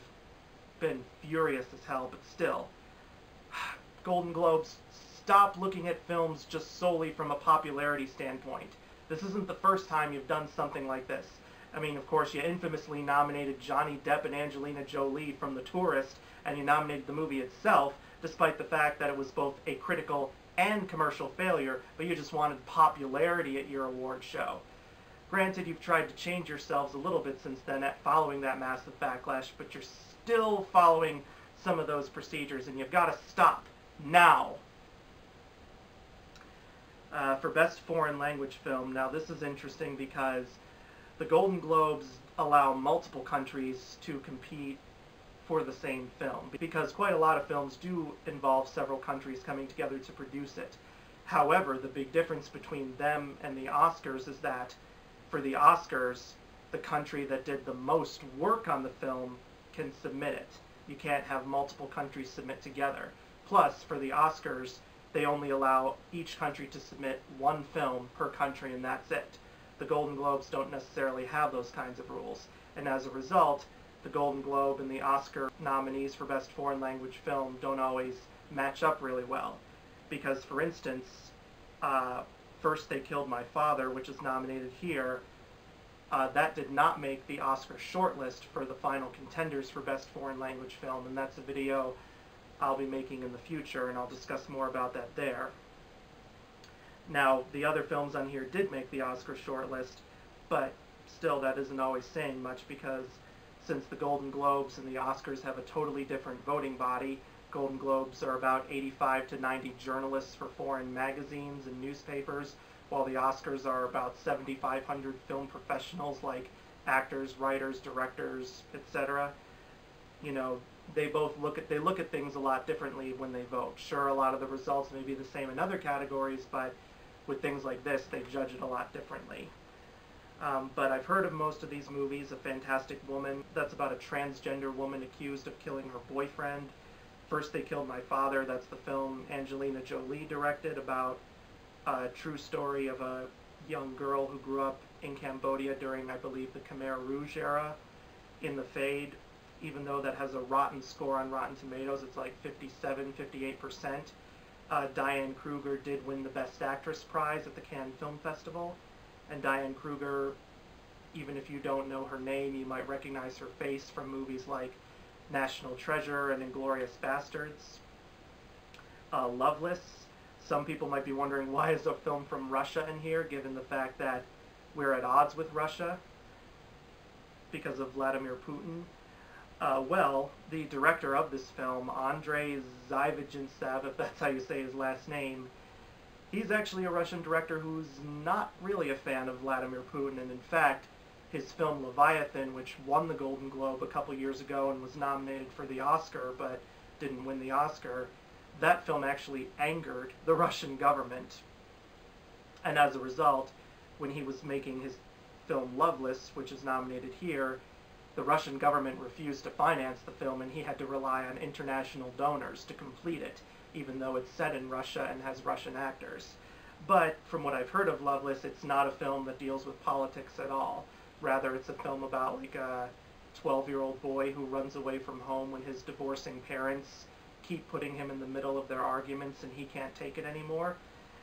Speaker 1: been furious as hell, but still. Golden Globes, stop looking at films just solely from a popularity standpoint. This isn't the first time you've done something like this. I mean, of course, you infamously nominated Johnny Depp and Angelina Jolie from The Tourist, and you nominated the movie itself, despite the fact that it was both a critical and commercial failure, but you just wanted popularity at your award show. Granted, you've tried to change yourselves a little bit since then following that massive backlash, but you're still following some of those procedures, and you've got to stop now. For Best Foreign Language Film, now this is interesting because the Golden Globes allow multiple countries to compete for the same film, because quite a lot of films do involve several countries coming together to produce it. However, the big difference between them and the Oscars is that for the Oscars, the country that did the most work on the film can submit it. You can't have multiple countries submit together. Plus, for the Oscars, they only allow each country to submit one film per country, and that's it. The Golden Globes don't necessarily have those kinds of rules, and as a result, the Golden Globe and the Oscar nominees for Best Foreign Language Film don't always match up really well. Because, for instance, First They Killed My Father, which is nominated here, that did not make the Oscar shortlist for the final contenders for Best Foreign Language Film, and that's a video I'll be making in the future, and I'll discuss more about that there. Now, the other films on here did make the Oscar shortlist, but still that isn't always saying much, because since the Golden Globes and the Oscars have a totally different voting body, Golden Globes are about 85 to 90 journalists for foreign magazines and newspapers, while the Oscars are about 7,500 film professionals like actors, writers, directors, etc. You know, they look at things a lot differently when they vote. Sure, a lot of the results may be the same in other categories, but with things like this, they judge it a lot differently. But I've heard of most of these movies. A Fantastic Woman, that's about a transgender woman accused of killing her boyfriend. First They Killed My Father, that's the film Angelina Jolie directed about a true story of a young girl who grew up in Cambodia during, I believe, the Khmer Rouge era in the Fade. Even though that has a rotten score on Rotten Tomatoes, it's like 57–58%. Diane Kruger did win the Best Actress prize at the Cannes Film Festival. And Diane Kruger, even if you don't know her name, you might recognize her face from movies like National Treasure and Inglourious Basterds. Loveless. Some people might be wondering, why is a film from Russia in here, given the fact that we're at odds with Russia because of Vladimir Putin? Well, the director of this film, Andrei Zvyagintsev, if that's how you say his last name, he's actually a Russian director who's not really a fan of Vladimir Putin, and in fact, his film Leviathan, which won the Golden Globe a couple years ago and was nominated for the Oscar but didn't win the Oscar, that film actually angered the Russian government. And as a result, when he was making his film Loveless, which is nominated here, the Russian government refused to finance the film, and he had to rely on international donors to complete it, even though it's set in Russia and has Russian actors. But from what I've heard of Loveless, it's not a film that deals with politics at all. Rather, it's a film about like a 12-year-old boy who runs away from home when his divorcing parents keep putting him in the middle of their arguments and he can't take it anymore.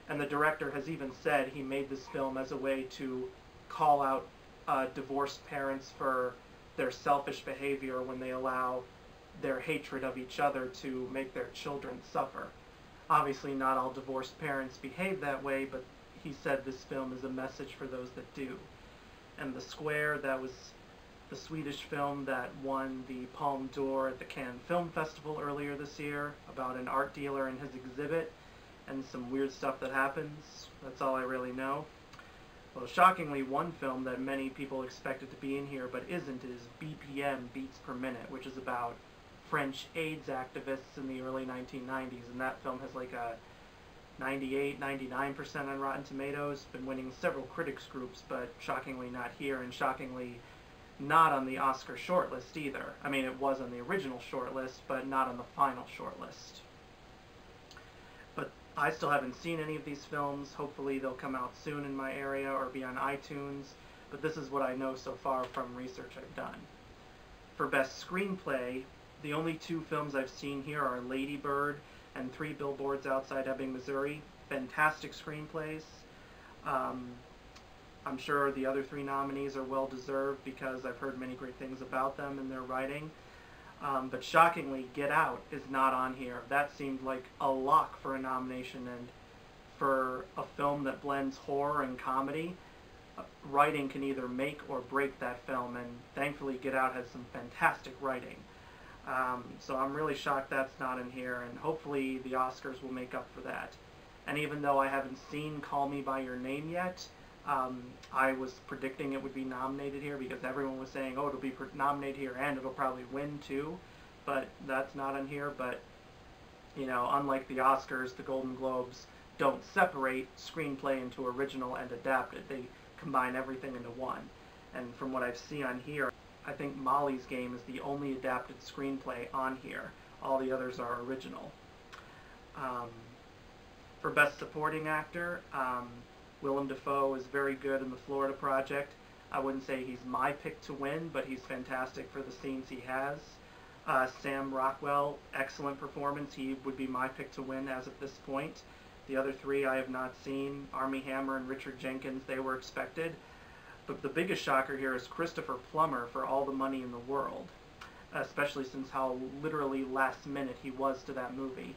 Speaker 1: And the director has even said he made this film as a way to call out divorced parents for their selfish behavior when they allow their hatred of each other to make their children suffer. Obviously, not all divorced parents behave that way, but he said this film is a message for those that do. And The Square, that was the Swedish film that won the Palme d'Or at the Cannes Film Festival earlier this year, about an art dealer and his exhibit, and some weird stuff that happens. That's all I really know. Well, shockingly, one film that many people expected to be in here but isn't is BPM, Beats Per Minute, which is about French AIDS activists in the early 1990s, and that film has like a 98–99% on Rotten Tomatoes, been winning several critics groups, but shockingly not here, and shockingly not on the Oscar shortlist either. I mean, it was on the original shortlist, but not on the final shortlist. But I still haven't seen any of these films. Hopefully they'll come out soon in my area or be on iTunes, but this is what I know so far from research I've done. For Best Screenplay, the only two films I've seen here are Lady Bird and Three Billboards Outside Ebbing, Missouri. Fantastic screenplays. I'm sure the other three nominees are well deserved because I've heard many great things about them and their writing. But shockingly, Get Out is not on here. That seemed like a lock for a nomination, and for a film that blends horror and comedy, writing can either make or break that film, and thankfully Get Out has some fantastic writing. So I'm really shocked that's not in here, and hopefully the Oscars will make up for that. And even though I haven't seen Call Me By Your Name yet, I was predicting it would be nominated here because everyone was saying, oh, it'll be nominated here and it'll probably win too, but that's not in here. But, you know, unlike the Oscars, the Golden Globes don't separate screenplay into original and adapted. They combine everything into one. And from what I've seen on here, I think Molly's Game is the only adapted screenplay on here. All the others are original. For Best Supporting Actor, Willem Dafoe is very good in The Florida Project. I wouldn't say he's my pick to win, but he's fantastic for the scenes he has. Sam Rockwell, excellent performance. He would be my pick to win as of this point. The other three I have not seen. Armie Hammer and Richard Jenkins, they were expected. But the biggest shocker here is Christopher Plummer for All the Money in the World, especially since how literally last minute he was to that movie.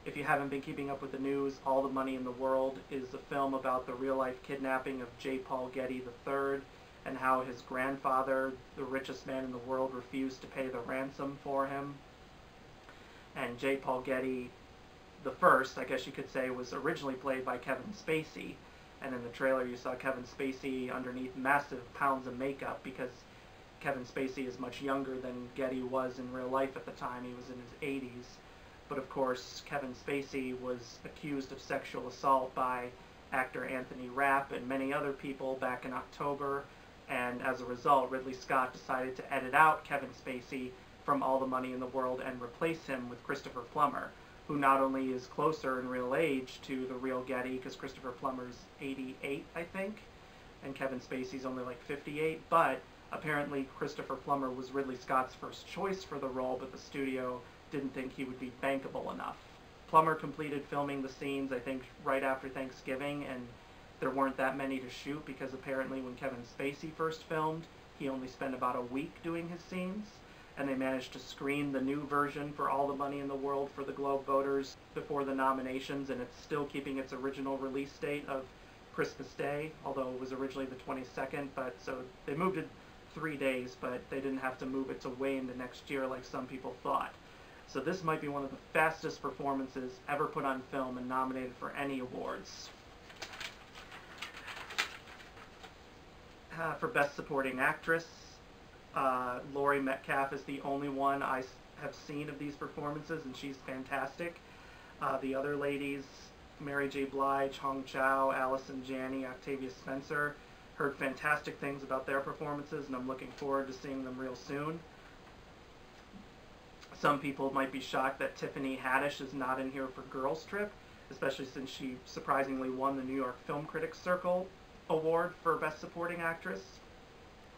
Speaker 1: If you haven't been keeping up with the news, All the Money in the World is a film about the real-life kidnapping of J. Paul Getty III and how his grandfather, the richest man in the world, refused to pay the ransom for him. And J. Paul Getty the first, I guess you could say, was originally played by Kevin Spacey. And in the trailer you saw Kevin Spacey underneath massive pounds of makeup because Kevin Spacey is much younger than Getty was in real life at the time. He was in his 80s. But of course, Kevin Spacey was accused of sexual assault by actor Anthony Rapp and many other people back in October. And as a result, Ridley Scott decided to edit out Kevin Spacey from All the Money in the World and replace him with Christopher Plummer, who not only is closer in real age to the real Getty, because Christopher Plummer's 88, I think, and Kevin Spacey's only like 58, but apparently Christopher Plummer was Ridley Scott's first choice for the role, but the studio didn't think he would be bankable enough. Plummer completed filming the scenes, I think, right after Thanksgiving, and there weren't that many to shoot because apparently when Kevin Spacey first filmed, he only spent about a week doing his scenes, and they managed to screen the new version for All the Money in the World for the Globe voters before the nominations, and it's still keeping its original release date of Christmas Day, although it was originally the 22nd, but so they moved it 3 days, but they didn't have to move it to way into next year like some people thought. So this might be one of the fastest performances ever put on film and nominated for any awards. For Best Supporting Actress, Laurie Metcalf is the only one I have seen of these performances, and she's fantastic. The other ladies, Mary J. Blige, Hong Chow, Allison Janney, Octavia Spencer, heard fantastic things about their performances, and I'm looking forward to seeing them real soon. Some people might be shocked that Tiffany Haddish is not in here for Girls Trip, especially since she surprisingly won the New York Film Critics Circle Award for Best Supporting Actress.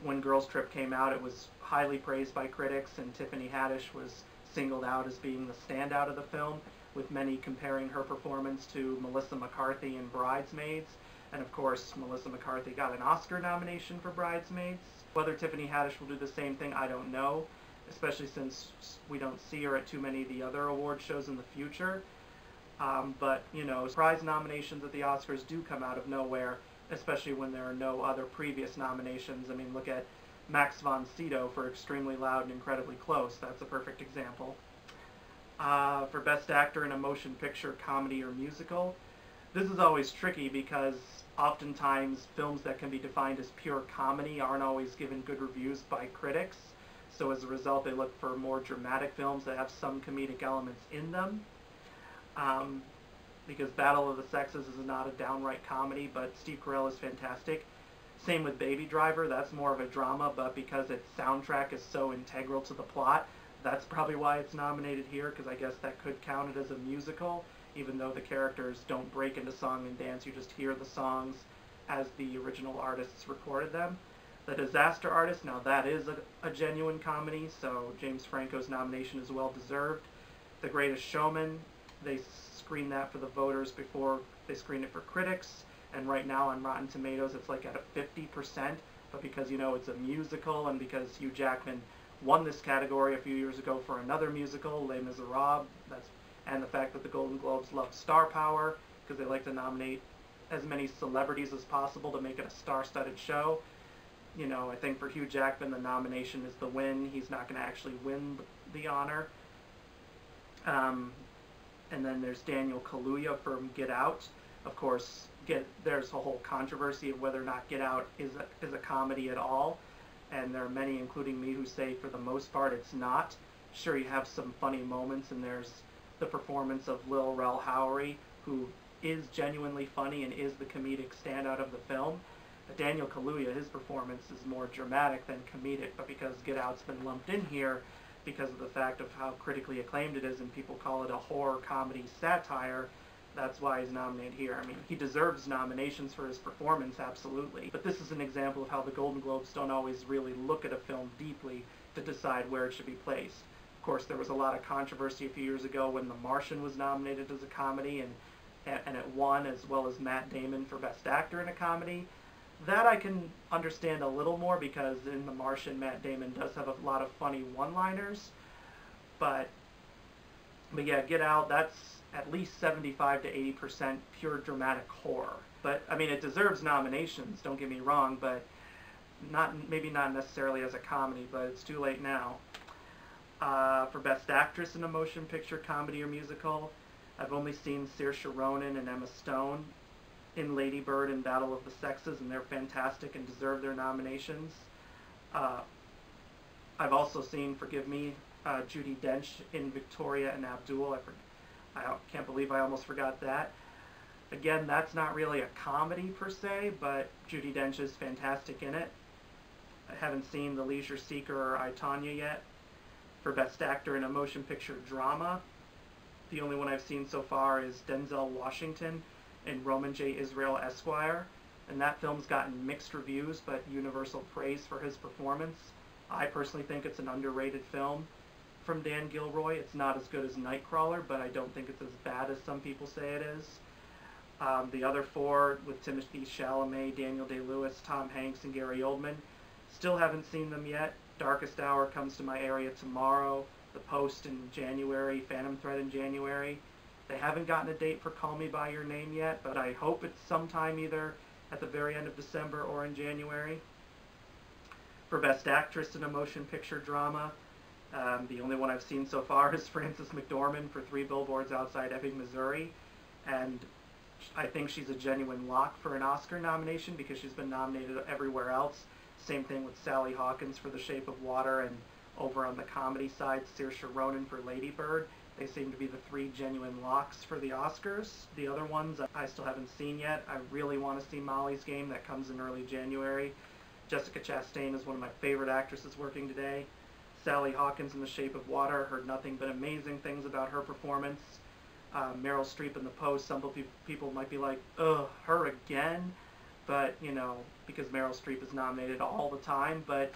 Speaker 1: When Girls Trip came out, it was highly praised by critics, and Tiffany Haddish was singled out as being the standout of the film, with many comparing her performance to Melissa McCarthy in Bridesmaids. And of course, Melissa McCarthy got an Oscar nomination for Bridesmaids. Whether Tiffany Haddish will do the same thing, I don't know, especially since we don't see her at too many of the other award shows in the future. But, you know, prize nominations at the Oscars do come out of nowhere, especially when there are no other previous nominations. I mean, look at Max von Sydow for Extremely Loud and Incredibly Close. That's a perfect example. For Best Actor in a Motion Picture, Comedy, or Musical, this is always tricky because oftentimes films that can be defined as pure comedy aren't always given good reviews by critics. So as a result, they look for more dramatic films that have some comedic elements in them. Because Battle of the Sexes is not a downright comedy, but Steve Carell is fantastic. Same with Baby Driver, that's more of a drama, but because its soundtrack is so integral to the plot, that's probably why it's nominated here, because I guess that could count it as a musical, even though the characters don't break into song and dance, you just hear the songs as the original artists recorded them. The Disaster Artist, now that is a genuine comedy, so James Franco's nomination is well deserved. The Greatest Showman, they screen that for the voters before they screen it for critics, and right now on Rotten Tomatoes it's like at a 50%, but because, you know, it's a musical and because Hugh Jackman won this category a few years ago for another musical, Les Miserables, and the fact that the Golden Globes love star power because they like to nominate as many celebrities as possible to make it a star-studded show. You know, I think for Hugh Jackman the nomination is the win. He's not going to actually win the honor. And then there's Daniel Kaluuya from Get Out. Of course, there's a whole controversy of whether or not Get Out is a comedy at all. And there are many, including me, who say for the most part it's not. Sure, you have some funny moments, and there's the performance of Lil Rel Howery, who is genuinely funny and is the comedic standout of the film. But Daniel Kaluuya, his performance is more dramatic than comedic, but because Get Out's been lumped in here because of the fact of how critically acclaimed it is and people call it a horror comedy satire, That's why he's nominated here. I mean, he deserves nominations for his performance, absolutely. But this is an example of how the Golden Globes don't always really look at a film deeply to decide where it should be placed. Of course, there was a lot of controversy a few years ago when The Martian was nominated as a comedy, and it won, as well as Matt Damon for Best Actor in a Comedy. That I can understand a little more, because in The Martian, Matt Damon does have a lot of funny one-liners. But yeah, Get Out, that's at least 75 to 80% pure dramatic horror. But, I mean, it deserves nominations, don't get me wrong, but maybe not necessarily as a comedy, but it's too late now. For Best Actress in a Motion Picture, Comedy, or Musical, I've only seen Saoirse Ronan and Emma Stone in Lady Bird and Battle of the Sexes, and they're fantastic and deserve their nominations. I've also seen, forgive me, Judi Dench in Victoria and Abdul. I can't believe I almost forgot that. Again, that's not really a comedy per se, but Judi Dench is fantastic in it. I haven't seen The Leisure Seeker or I, Tonya yet. For Best Actor in a Motion Picture Drama, the only one I've seen so far is Denzel Washington in Roman J. Israel, Esquire, and that film's gotten mixed reviews but universal praise for his performance. I personally think it's an underrated film from Dan Gilroy. It's not as good as Nightcrawler, but I don't think it's as bad as some people say it is. The other four, with Timothée Chalamet, Daniel Day-Lewis, Tom Hanks, and Gary Oldman, still haven't seen them yet. Darkest Hour comes to my area tomorrow, The Post in January, Phantom Thread in January. They haven't gotten a date for Call Me By Your Name yet, but I hope it's sometime either at the very end of December or in January. For Best Actress in a Motion Picture Drama, the only one I've seen so far is Frances McDormand for 3 Billboards Outside Ebbing, Missouri, and I think she's a genuine lock for an Oscar nomination because she's been nominated everywhere else. Same thing with Sally Hawkins for The Shape of Water, and over on the comedy side, Saoirse Ronan for Lady Bird. They seem to be the 3 genuine locks for the Oscars. The other ones I still haven't seen yet. I really want to see Molly's Game. That comes in early January. Jessica Chastain is one of my favorite actresses working today. Sally Hawkins in The Shape of Water, heard nothing but amazing things about her performance. Meryl Streep in The Post, some people might be like, ugh, her again? But, you know, because Meryl Streep is nominated all the time, but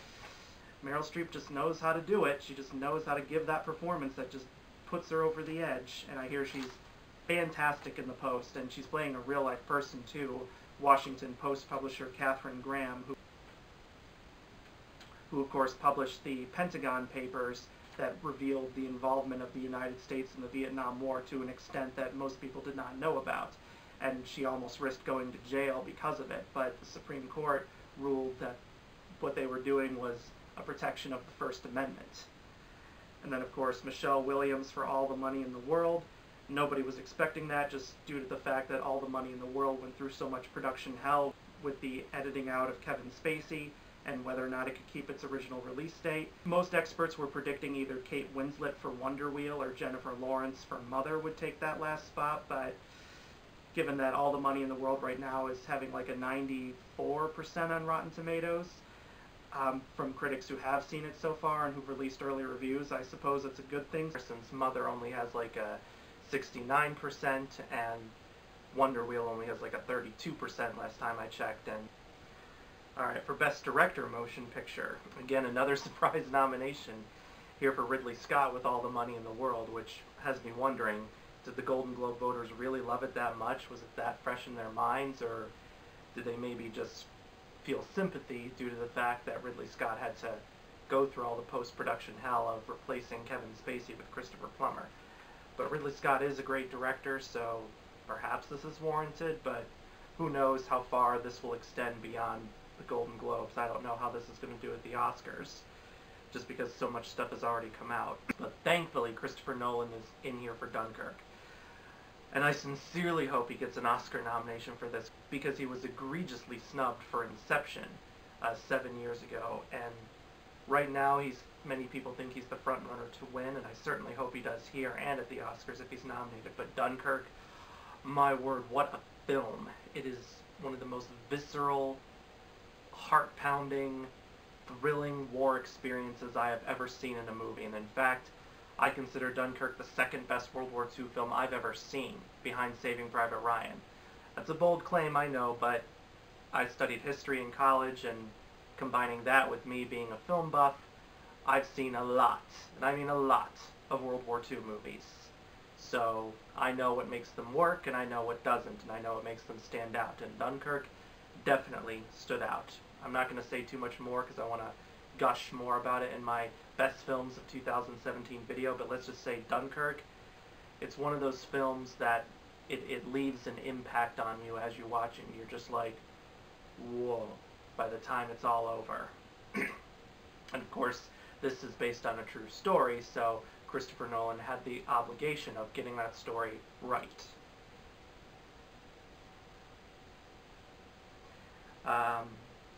Speaker 1: Meryl Streep just knows how to do it. She just knows how to give that performance that just puts her over the edge. And I hear she's fantastic in The Post, and she's playing a real-life person, too. Washington Post publisher Katharine Graham, who of course published the Pentagon Papers that revealed the involvement of the United States in the Vietnam War to an extent that most people did not know about. And she almost risked going to jail because of it, but the Supreme Court ruled that what they were doing was a protection of the First Amendment. And then, of course, Michelle Williams for All the Money in the World. Nobody was expecting that, just due to the fact that All the Money in the World went through so much production hell with the editing out of Kevin Spacey and whether or not it could keep its original release date. Most experts were predicting either Kate Winslet for Wonder Wheel or Jennifer Lawrence for Mother would take that last spot, but given that All the Money in the World right now is having like a 94% on Rotten Tomatoes, from critics who have seen it so far and who've released early reviews, I suppose it's a good thing, since Mother only has like a 69% and Wonder Wheel only has like a 32% last time I checked. And alright, for Best Director Motion Picture, again another surprise nomination here for Ridley Scott with All the Money in the World, which has me wondering, did the Golden Globe voters really love it that much? Was it that fresh in their minds, or did they maybe just feel sympathy due to the fact that Ridley Scott had to go through all the post-production hell of replacing Kevin Spacey with Christopher Plummer? But Ridley Scott is a great director, so perhaps this is warranted, but who knows how far this will extend beyond the Golden Globes. I don't know how this is going to do at the Oscars, just because so much stuff has already come out. But thankfully, Christopher Nolan is in here for Dunkirk. And I sincerely hope he gets an Oscar nomination for this, because he was egregiously snubbed for Inception 7 years ago, and right now many people think he's the front runner to win, and I certainly hope he does here and at the Oscars if he's nominated. But Dunkirk, my word, what a film. It is one of the most visceral, heart-pounding, thrilling war experiences I have ever seen in a movie, and in fact, I consider Dunkirk the second best World War II film I've ever seen, behind Saving Private Ryan. That's a bold claim, I know, but I studied history in college, and combining that with me being a film buff, I've seen a lot, and I mean a lot, of World War II movies. So I know what makes them work, and I know what doesn't, and I know what makes them stand out, and Dunkirk definitely stood out. I'm not going to say too much more because I want to gush more about it in my best films of 2017 video, but let's just say Dunkirk, it's one of those films that it leaves an impact on you as you're watching. You're just like, whoa, by the time it's all over. And of course, this is based on a true story, so Christopher Nolan had the obligation of getting that story right.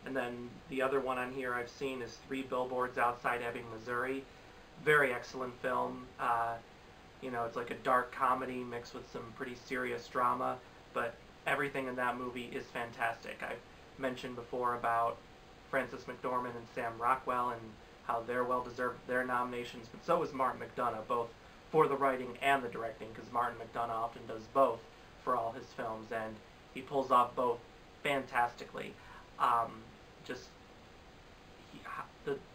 Speaker 1: And then the other one on here I've seen is Three Billboards Outside Ebbing, Missouri. Very excellent film. You know, it's like a dark comedy mixed with some pretty serious drama, but everything in that movie is fantastic. I've mentioned before about Frances McDormand and Sam Rockwell and how they're well-deserved their nominations, but so is Martin McDonagh, both for the writing and the directing, because Martin McDonagh often does both for all his films, and he pulls off both fantastically.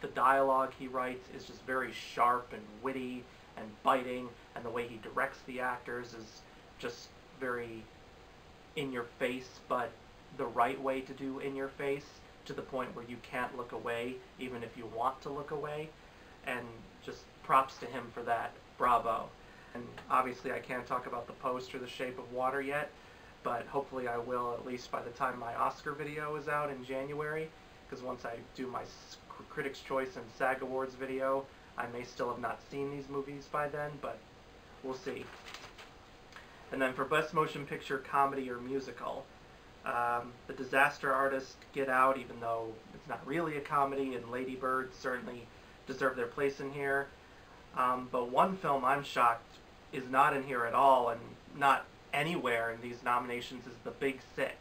Speaker 1: The dialogue he writes is just very sharp and witty and biting, and the way he directs the actors is just very in your face, but the right way to do in your face, to the point where you can't look away even if you want to look away, and just props to him for that. Bravo. And obviously I can't talk about The Post or The Shape of Water yet, but hopefully I will, at least by the time my Oscar video is out in January, because once I do my Critics' Choice and SAG Awards video, I may still have not seen these movies by then, but we'll see. And then for Best Motion Picture, Comedy or Musical, The Disaster Artist, Get Out, even though it's not really a comedy, and Lady Bird certainly deserve their place in here. But one film I'm shocked is not in here at all, and not anywhere in these nominations, is The Big Sick.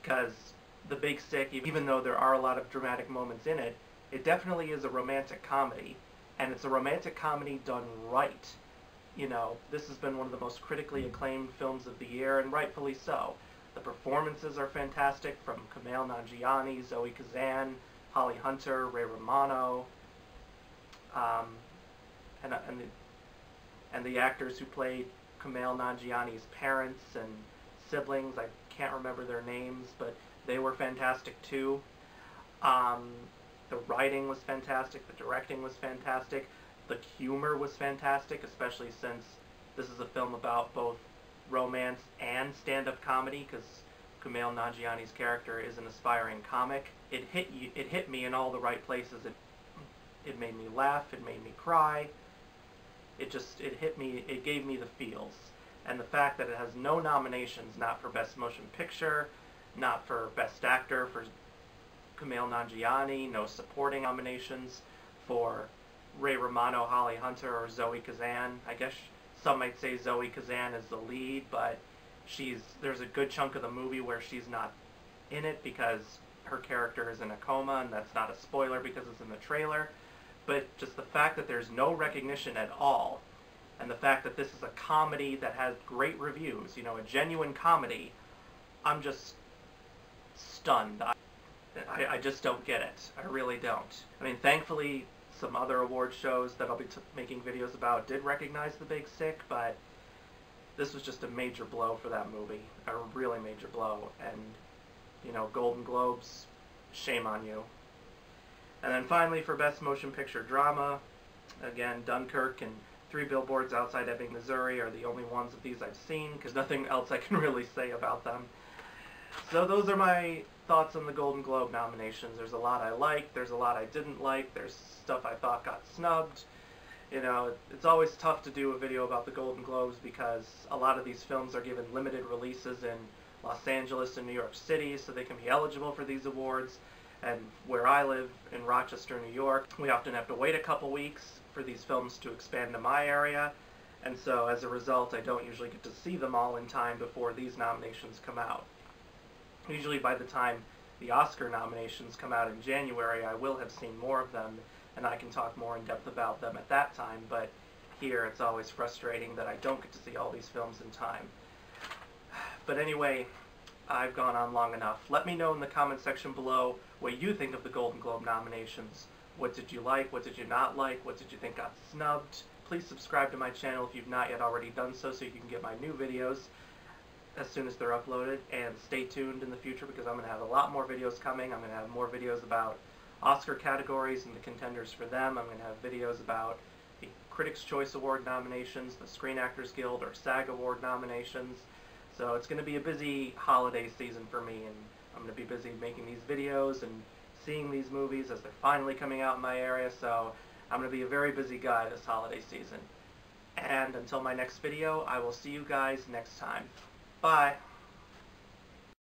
Speaker 1: Because The Big Sick, even though there are a lot of dramatic moments in it, it definitely is a romantic comedy. And it's a romantic comedy done right. You know, this has been one of the most critically acclaimed films of the year, and rightfully so. The performances are fantastic from Kumail Nanjiani, Zoe Kazan, Holly Hunter, Ray Romano, and the actors who played Kumail Nanjiani's parents and siblings. I can't remember their names, but they were fantastic too. The writing was fantastic, the directing was fantastic, the humor was fantastic, especially since this is a film about both romance and stand-up comedy, because Kumail Nanjiani's character is an aspiring comic. It hit me in all the right places. It made me laugh, it made me cry. It hit me, it gave me the feels. And the fact that it has no nominations, not for Best Motion Picture, not for Best Actor for Kumail Nanjiani, no supporting nominations for Ray Romano, Holly Hunter, or Zoe Kazan. I guess some might say Zoe Kazan is the lead, but there's a good chunk of the movie where she's not in it because her character is in a coma, and that's not a spoiler because it's in the trailer. But just the fact that there's no recognition at all, and the fact that this is a comedy that has great reviews, you know, a genuine comedy, I'm just stunned. I just don't get it. I really don't. I mean, thankfully, some other award shows that I'll be making videos about did recognize The Big Sick, but this was just a major blow for that movie. A really major blow. And, you know, Golden Globes, shame on you. And then finally, for Best Motion Picture Drama, again, Dunkirk and Three Billboards Outside Ebbing, Missouri are the only ones of these I've seen, because nothing else I can really say about them. So those are my thoughts on the Golden Globe nominations. There's a lot I liked, there's a lot I didn't like, there's stuff I thought got snubbed. You know, it's always tough to do a video about the Golden Globes because a lot of these films are given limited releases in Los Angeles and New York City, so they can be eligible for these awards. And where I live, in Rochester, New York, we often have to wait a couple weeks for these films to expand to my area, and so as a result I don't usually get to see them all in time before these nominations come out. Usually by the time the Oscar nominations come out in January, I will have seen more of them, and I can talk more in depth about them at that time, but here it's always frustrating that I don't get to see all these films in time. But anyway, I've gone on long enough. Let me know in the comment section below what you think of the Golden Globe nominations. What did you like? What did you not like? What did you think got snubbed? Please subscribe to my channel if you've not yet already done so you can get my new videos as soon as they're uploaded. And stay tuned in the future because I'm going to have a lot more videos coming. I'm going to have more videos about Oscar categories and the contenders for them. I'm going to have videos about the Critics' Choice Award nominations, the Screen Actors Guild or SAG Award nominations. So it's going to be a busy holiday season for me, and I'm going to be busy making these videos and seeing these movies as they're finally coming out in my area, so I'm going to be a very busy guy this holiday season. And until my next video, I will see you guys next time. Bye!